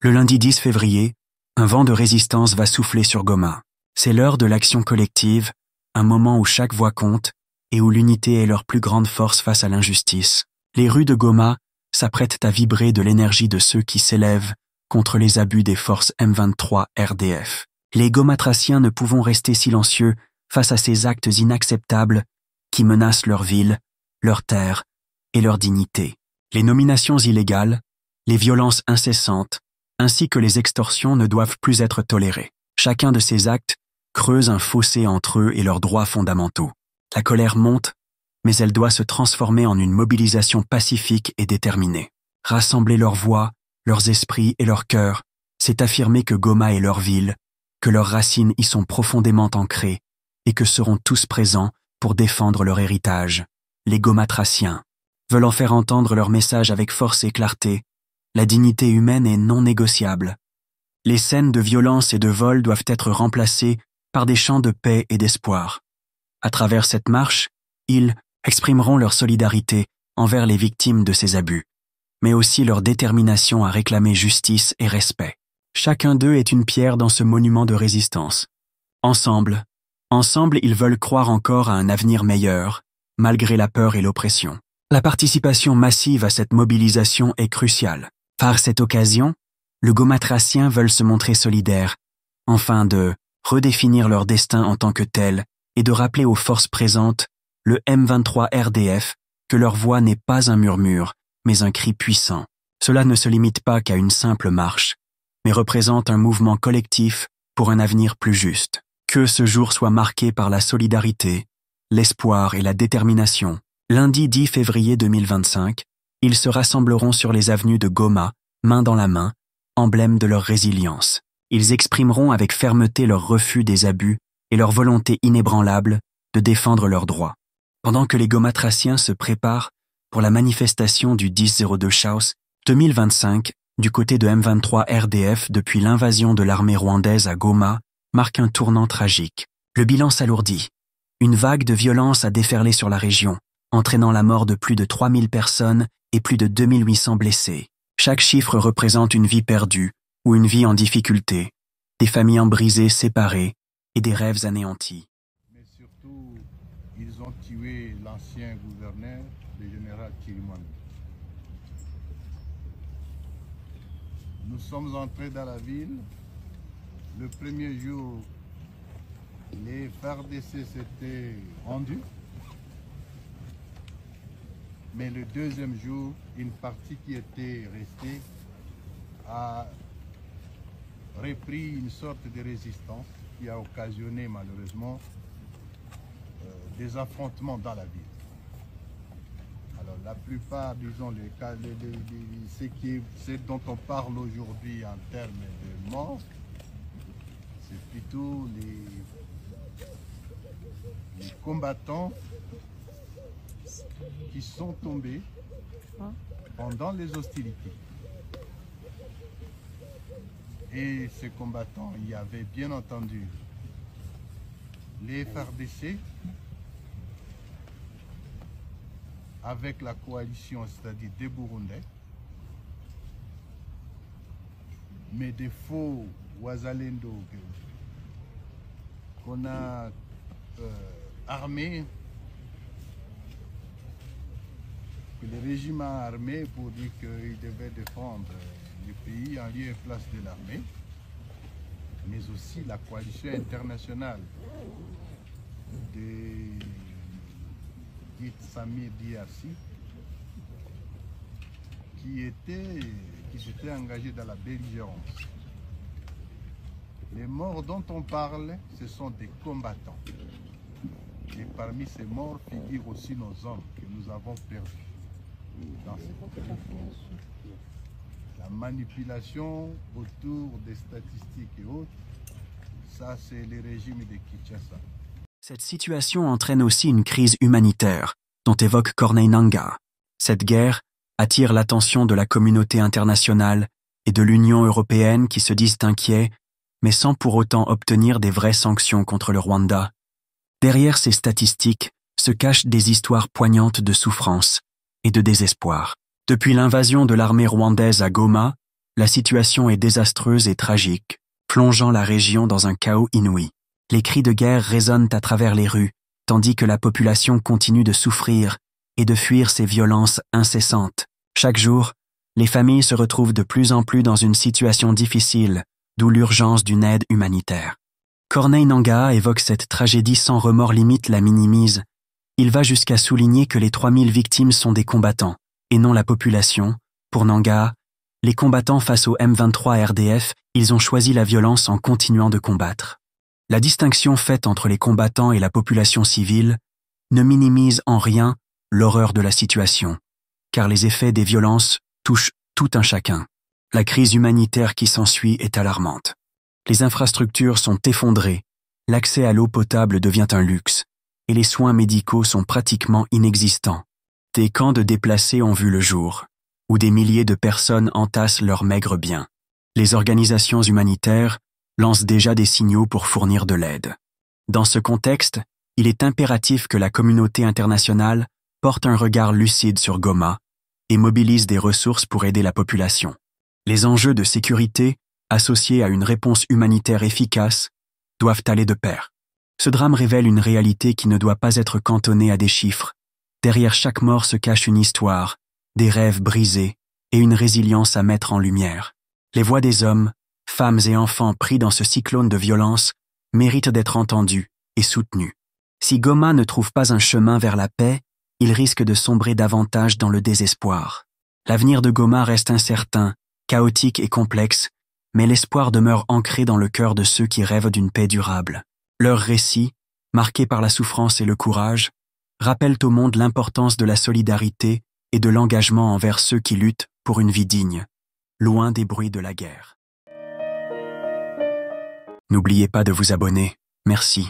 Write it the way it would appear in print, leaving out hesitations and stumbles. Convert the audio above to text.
Le lundi 10 février, un vent de résistance va souffler sur Goma. C'est l'heure de l'action collective, un moment où chaque voix compte et où l'unité est leur plus grande force face à l'injustice. Les rues de Goma s'apprêtent à vibrer de l'énergie de ceux qui s'élèvent contre les abus des forces M23 RDF. Les Gomatraciens ne pouvons rester silencieux face à ces actes inacceptables qui menacent leur ville, leur terre et leur dignité. Les nominations illégales, les violences incessantes, ainsi que les extorsions ne doivent plus être tolérées. Chacun de ces actes creuse un fossé entre eux et leurs droits fondamentaux. La colère monte, mais elle doit se transformer en une mobilisation pacifique et déterminée. Rassembler leurs voix, leurs esprits et leurs cœurs, c'est affirmer que Goma est leur ville, que leurs racines y sont profondément ancrées et que seront tous présents pour défendre leur héritage. Les Gomatraciens veulent en faire entendre leur message avec force et clarté. La dignité humaine est non négociable. Les scènes de violence et de vol doivent être remplacées par des chants de paix et d'espoir. À travers cette marche, ils exprimeront leur solidarité envers les victimes de ces abus, mais aussi leur détermination à réclamer justice et respect. Chacun d'eux est une pierre dans ce monument de résistance. Ensemble, ils veulent croire encore à un avenir meilleur, malgré la peur et l'oppression. La participation massive à cette mobilisation est cruciale. Par cette occasion, les Gomatraciens veulent se montrer solidaires, afin de redéfinir leur destin en tant que tel et de rappeler aux forces présentes, le M23 RDF, que leur voix n'est pas un murmure, mais un cri puissant. Cela ne se limite pas qu'à une simple marche, mais représente un mouvement collectif pour un avenir plus juste. Que ce jour soit marqué par la solidarité, l'espoir et la détermination. Lundi 10 février 2025, ils se rassembleront sur les avenues de Goma, main dans la main, emblème de leur résilience. Ils exprimeront avec fermeté leur refus des abus et leur volonté inébranlable de défendre leurs droits. Pendant que les Gomatraciens se préparent pour la manifestation du 10-02 Chaos 2025 du côté de M23 RDF depuis l'invasion de l'armée rwandaise à Goma, marque un tournant tragique. Le bilan s'alourdit. Une vague de violence a déferlé sur la région, entraînant la mort de plus de 3000 personnes et plus de 2800 blessés. Chaque chiffre représente une vie perdue ou une vie en difficulté, des familles brisées, séparées et des rêves anéantis. Mais surtout, ils ont tué l'ancien gouverneur, le général Chirimwami. Nous sommes entrés dans la ville. Le premier jour, les FARDC s'étaient rendus. Mais le deuxième jour, une partie qui était restée a repris une sorte de résistance qui a occasionné malheureusement des affrontements dans la ville. Alors la plupart, disons, ce dont on parle aujourd'hui en termes de morts, c'est plutôt les combattants qui sont tombés pendant les hostilités. Et ces combattants, il y avait bien entendu les FARDC avec la coalition, c'est-à-dire des Burundais, mais des faux Wazalendo qu'on a armés, que le régime a armé pour dire qu'il devait défendre le pays en lieu et place de l'armée, mais aussi la coalition internationale de Samir Diarsi qui s'était engagé dans la belligérance. Les morts dont on parle, ce sont des combattants. Et parmi ces morts figurent aussi nos hommes que nous avons perdus dans cette conflit. La manipulation autour des statistiques et autres, ça c'est le régime de Kinshasa. Cette situation entraîne aussi une crise humanitaire, dont évoque Corneille Nangaa. Cette guerre attire l'attention de la communauté internationale et de l'Union européenne qui se disent inquiets, mais sans pour autant obtenir des vraies sanctions contre le Rwanda. Derrière ces statistiques se cachent des histoires poignantes de souffrance et de désespoir. Depuis l'invasion de l'armée rwandaise à Goma, La situation est désastreuse et tragique, plongeant la région dans un chaos inouï. Les cris de guerre résonnent à travers les rues, tandis que la population continue de souffrir et de fuir ces violences incessantes. Chaque jour, les familles se retrouvent de plus en plus dans une situation difficile, d'où l'urgence d'une aide humanitaire. Corneille Nangaa évoque cette tragédie sans remords, limite la minimise. Il va jusqu'à souligner que les 3000 victimes sont des combattants, et non la population. Pour Nangaa, les combattants face au M23 RDF, ils ont choisi la violence en continuant de combattre. La distinction faite entre les combattants et la population civile ne minimise en rien l'horreur de la situation, car les effets des violences touchent tout un chacun. La crise humanitaire qui s'ensuit est alarmante. Les infrastructures sont effondrées, l'accès à l'eau potable devient un luxe, et les soins médicaux sont pratiquement inexistants. Des camps de déplacés ont vu le jour, où des milliers de personnes entassent leurs maigres biens. Les organisations humanitaires lancent déjà des signaux pour fournir de l'aide. Dans ce contexte, il est impératif que la communauté internationale porte un regard lucide sur Goma et mobilise des ressources pour aider la population. Les enjeux de sécurité, associés à une réponse humanitaire efficace, doivent aller de pair. Ce drame révèle une réalité qui ne doit pas être cantonnée à des chiffres. Derrière chaque mort se cache une histoire, des rêves brisés et une résilience à mettre en lumière. Les voix des hommes, femmes et enfants pris dans ce cyclone de violence méritent d'être entendues et soutenues. Si Goma ne trouve pas un chemin vers la paix, il risque de sombrer davantage dans le désespoir. L'avenir de Goma reste incertain, chaotique et complexe, mais l'espoir demeure ancré dans le cœur de ceux qui rêvent d'une paix durable. Leurs récits, marqués par la souffrance et le courage, rappellent au monde l'importance de la solidarité et de l'engagement envers ceux qui luttent pour une vie digne, loin des bruits de la guerre. N'oubliez pas de vous abonner. Merci.